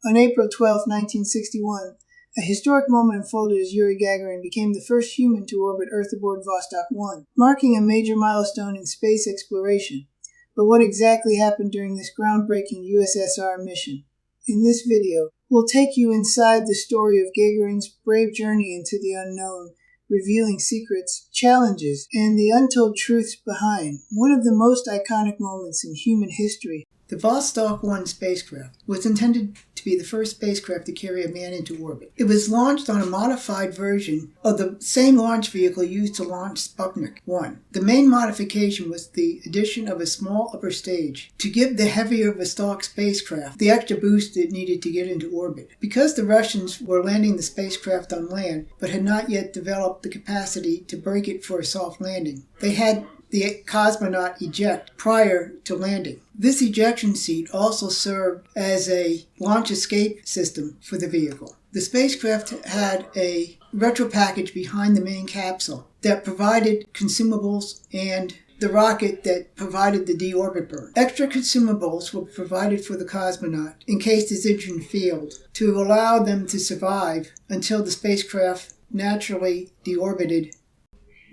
On April 12, 1961, a historic moment unfolded as Yuri Gagarin became the first human to orbit Earth aboard Vostok I, marking a major milestone in space exploration. But what exactly happened during this groundbreaking USSR mission? In this video, we'll take you inside the story of Gagarin's brave journey into the unknown, revealing secrets, challenges, and the untold truths behind one of the most iconic moments in human history. The Vostok I spacecraft was intended to be the first spacecraft to carry a man into orbit. It was launched on a modified version of the same launch vehicle used to launch Sputnik I. The main modification was the addition of a small upper stage to give the heavier Vostok spacecraft the extra boost it needed to get into orbit. Because the Russians were landing the spacecraft on land but had not yet developed the capacity to brake it for a soft landing, they had the cosmonaut eject prior to landing. This ejection seat also served as a launch escape system for the vehicle. The spacecraft had a retro package behind the main capsule that provided consumables and the rocket that provided the deorbit burn. Extra consumables were provided for the cosmonaut in case his engine failed to allow them to survive until the spacecraft naturally deorbited.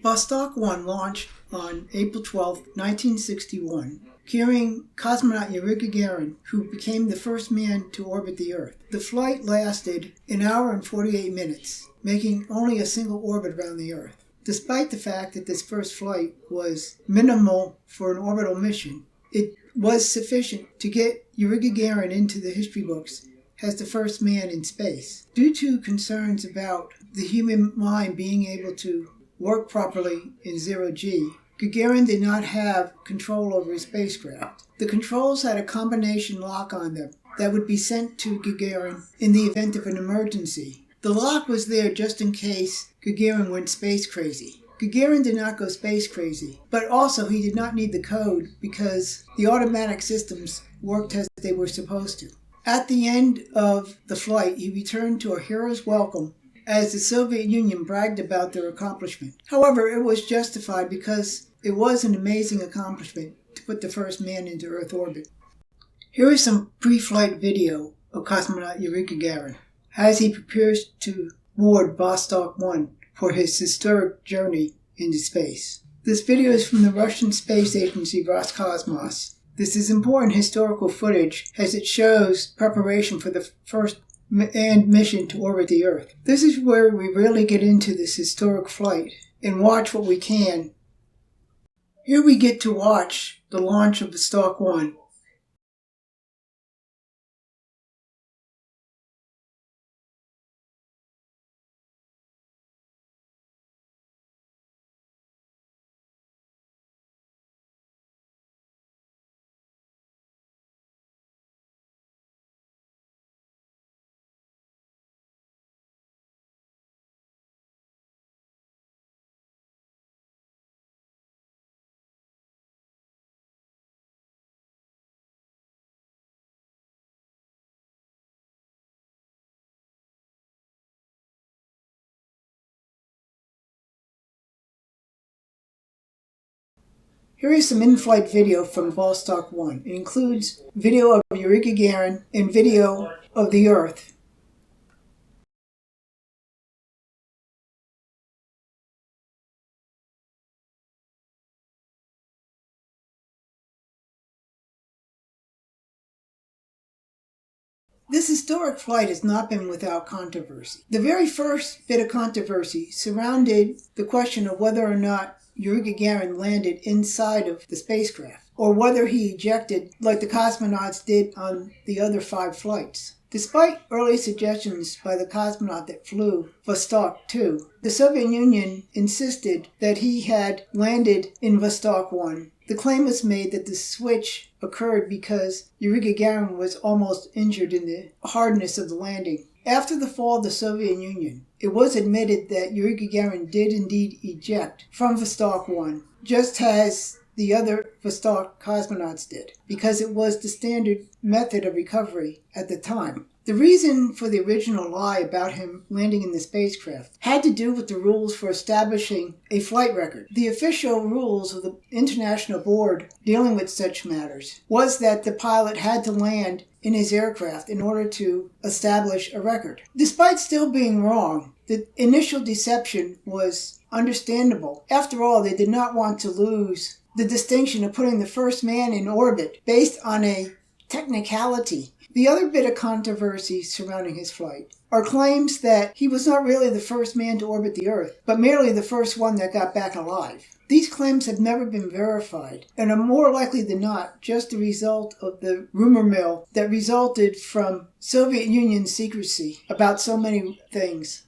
Vostok I launched on April 12, 1961, carrying cosmonaut Yuri Gagarin, who became the first man to orbit the Earth. The flight lasted an hour and 48 minutes, making only a single orbit around the Earth. Despite the fact that this first flight was minimal for an orbital mission, it was sufficient to get Yuri Gagarin into the history books as the first man in space. Due to concerns about the human mind being able to work properly in zero-G, Gagarin did not have control over his spacecraft. The controls had a combination lock on them that would be sent to Gagarin in the event of an emergency. The lock was there just in case Gagarin went space crazy. Gagarin did not go space crazy, but also he did not need the code because the automatic systems worked as they were supposed to. At the end of the flight, he returned to a hero's welcome as the Soviet Union bragged about their accomplishment. However, it was justified because it was an amazing accomplishment to put the first man into Earth orbit. Here is some pre-flight video of cosmonaut Yuri Gagarin as he prepares to board Vostok I for his historic journey into space. This video is from the Russian space agency Roscosmos. This is important historical footage as it shows preparation for the first and mission to orbit the Earth. This is where we really get into this historic flight and watch what we can. Here we get to watch the launch of Vostok I. Here is some in-flight video from Vostok I. It includes video of Yuri Gagarin and video of the Earth. This historic flight has not been without controversy. The very first bit of controversy surrounded the question of whether or not Yuri Gagarin landed inside of the spacecraft, or whether he ejected like the cosmonauts did on the other 5 flights. Despite early suggestions by the cosmonaut that flew Vostok II, the Soviet Union insisted that he had landed in Vostok I. The claim was made that the switch occurred because Yuri Gagarin was almost injured in the hardness of the landing. After the fall of the Soviet Union, it was admitted that Yuri Gagarin did indeed eject from Vostok I, just as the other Vostok cosmonauts did, because it was the standard method of recovery at the time. The reason for the original lie about him landing in the spacecraft had to do with the rules for establishing a flight record. The official rules of the International Board dealing with such matters was that the pilot had to land in his aircraft in order to establish a record. Despite still being wrong, the initial deception was understandable. After all, they did not want to lose the distinction of putting the first man in orbit based on a technicality. The other bit of controversy surrounding his flight are claims that he was not really the first man to orbit the Earth, but merely the first one that got back alive. These claims have never been verified and are more likely than not just the result of the rumor mill that resulted from Soviet Union secrecy about so many things.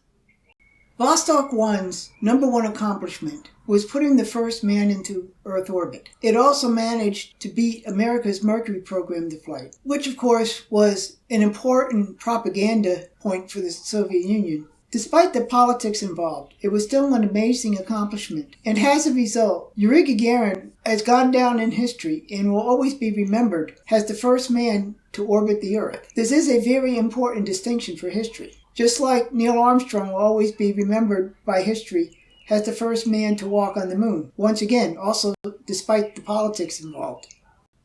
Vostok I's #1 accomplishment was putting the first man into Earth orbit. It also managed to beat America's Mercury program to flight, which of course was an important propaganda point for the Soviet Union. Despite the politics involved, it was still an amazing accomplishment, and as a result, Yuri Gagarin has gone down in history and will always be remembered as the first man to orbit the Earth. This is a very important distinction for history. Just like Neil Armstrong will always be remembered by history as the first man to walk on the moon. Once again, also despite the politics involved.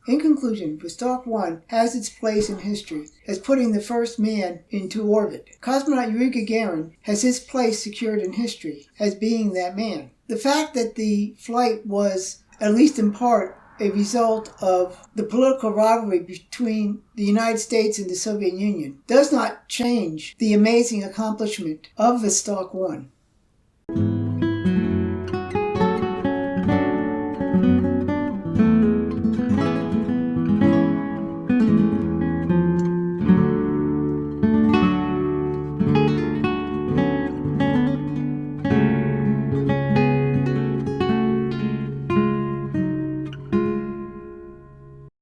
In conclusion, Vostok I has its place in history as putting the first man into orbit. Cosmonaut Yuri Gagarin has his place secured in history as being that man. The fact that the flight was, at least in part, a result of the political rivalry between the United States and the Soviet Union does not change the amazing accomplishment of Vostok I.